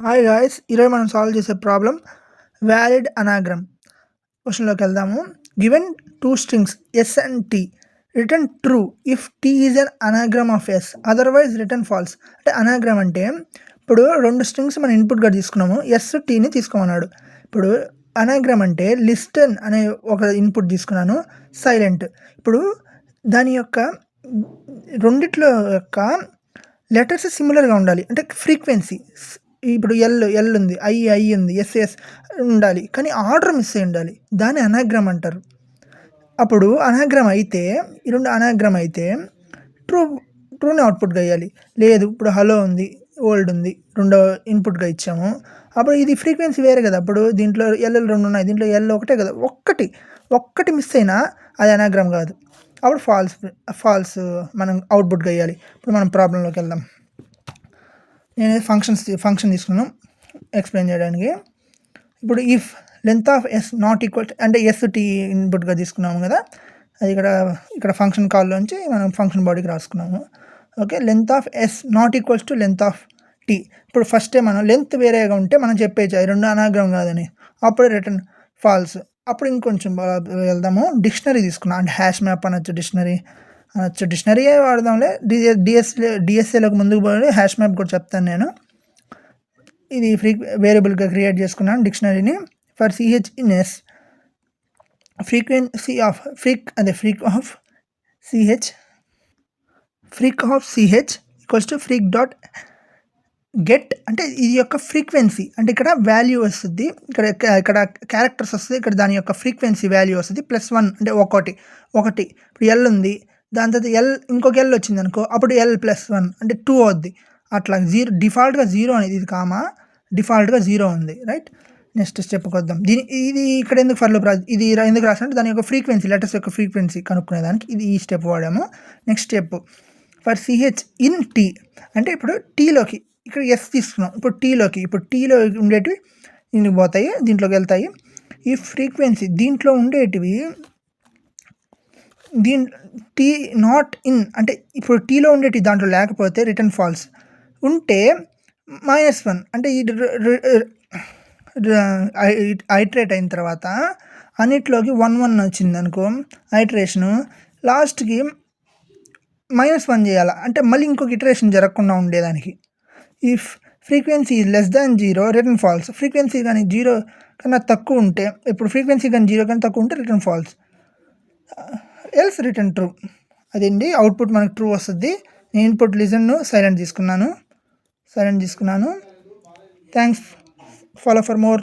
Hi guys, ఈరోజు మనం solve చేసే ప్రాబ్లం వ్యాలిడ్ అనాగ్రమ్. క్వశ్చన్లోకి వెళ్దాము. Given two strings s and t, return true if t is an anagram of s, otherwise return false. అంటే anagram అంటే ఇప్పుడు రెండు స్ట్రింగ్స్ మనం ఇన్పుట్గా తీసుకున్నాము, ఎస్ టీని తీసుకోమన్నాడు. ఇప్పుడు అనాగ్రమ్ అంటే లిస్టన్ అనే ఒక ఇన్పుట్ తీసుకున్నాను, సైలెంట్. ఇప్పుడు దాని యొక్క రెండిట్లో యొక్క లెటర్స్ సిమిలర్గా ఉండాలి, అంటే ఫ్రీక్వెన్సీ. ఇప్పుడు ఎల్ ఉంది, ఐ ఉంది, ఎస్ ఉండాలి, కానీ ఆర్డర్ మిస్ అయి ఉండాలి. దాన్ని అనాగ్రమ్ అంటారు. అప్పుడు అనాగ్రమ్ అయితే, ఈ రెండు అనాగ్రమ్ అయితే ట్రూని అవుట్పుట్గా ఇవ్వాలి. లేదు, ఇప్పుడు హలో ఉంది, ఓల్డ్ ఉంది, రెండో ఇన్పుట్గా ఇచ్చాము. అప్పుడు ఇది ఫ్రీక్వెన్సీ వేరే కదా. అప్పుడు దీంట్లో ఎల్ రెండు ఉన్నాయి, దీంట్లో ఎల్ ఒకటే కదా. ఒక్కటి మిస్ అయినా అది అనాగ్రమ్ కాదు. అప్పుడు ఫాల్స్ మనం అవుట్పుట్గా ఇవ్వాలి. ఇప్పుడు మనం ప్రాబ్లంలోకి వెళ్దాం. నేను ఫంక్షన్ తీసుకున్నాను ఎక్స్ప్లెయిన్ చేయడానికి. ఇప్పుడు if length of yes not equal, అంటే ఎస్ టీ ఇన్పుట్గా తీసుకున్నాము కదా, అది ఇక్కడ ఫంక్షన్ కాల్లోంచి మనం ఫంక్షన్ బాడీకి రాసుకున్నాము. Okay, length of yes not equals to length of t. ఇప్పుడు ఫస్టే మనం లెంత్ వేరేగా ఉంటే మనం చెప్పేచ్చు అది రెండు అనాగ్రమ్ కాదని, అప్పుడే రిటర్న్ ఫాల్స్. అప్పుడు ఇంకొంచెం వెళ్దాము. డిక్షనరీ తీసుకున్నాం, అంటే హ్యాష్ మ్యాప్ అనొచ్చు, డిక్షనరీయే వాడదాంలే. డిఎస్ఏలోకి ముందుకు పోయి హ్యాష్ మ్యాప్ కూడా చెప్తాను నేను. ఇది వేరియబుల్గా క్రియేట్ చేసుకున్నాను డిక్షనరీని. For ch in s, frequency of freq of ch equals to freq dot get. అంటే ఇది యొక్క ఫ్రీక్వెన్సీ, అంటే ఇక్కడ వాల్యూ వస్తుంది, ఇక్కడ క్యారెక్టర్స్ వస్తుంది, ఇక్కడ దాని యొక్క ఫ్రీక్వెన్సీ వాల్యూ వస్తుంది. +1 అంటే ఒకటి. ఇప్పుడు ఎల్ ఉంది, దాని తర్వాత ఇంకొక ఎల్ వచ్చింది అనుకో, అప్పుడు L+1 అంటే 2 అవుద్ది. అట్లా డిఫాల్ట్గా 0 అనేది, ఇది కామా డిఫాల్ట్గా 0 ఉంది, రైట్. నెక్స్ట్ స్టెప్కి వద్దాం. ఇది ఇక్కడ ఎందుకు ఫర్ లూప్ ఇది ఎందుకు రాసినట్టు దాని యొక్క ఫ్రీక్వెన్సీ, లెటర్స్ యొక్క ఫ్రీక్వెన్సీ కనుక్కునేదానికి ఈ స్టెప్ వాడాము. Next step for ch in T, అంటే ఇప్పుడు టీలోకి ఇక్కడ ఎస్ తీసుకున్నాం, ఇప్పుడు టీలో ఉండేటివి దీనికి పోతాయి, దీంట్లోకి వెళ్తాయి. ఈ ఫ్రీక్వెన్సీ దీంట్లో ఉండేటివి టీ నాట్ ఇన్, అంటే ఇప్పుడు టీలో ఉండేటివి దాంట్లో లేకపోతే రిటర్న్ ఫాల్స్, ఉంటే -1. అంటే ఇది ఐటరేట్ అయిన తర్వాత అన్నిట్లోకి 1 వచ్చింది అనుకో ఐటరేషను, లాస్ట్కి -1 చేయాలి, అంటే మళ్ళీ ఇంకొక ఇటరేషన్ జరగకుండా ఉండేదానికి. If frequency <0 return falls. Frequency కానీ 0 కన్నా తక్కువ ఉంటే, ఇప్పుడు ఫ్రీక్వెన్సీ కానీ 0 కన్నా తక్కువ ఉంటే return falls, else return true. అదండి అవుట్పుట్ మనకు ట్రూ వస్తుంది. నేను ఇన్పుట్ లిజన్ను సైలెంట్ తీసుకున్నాను. థ్యాంక్స్. Follow for more.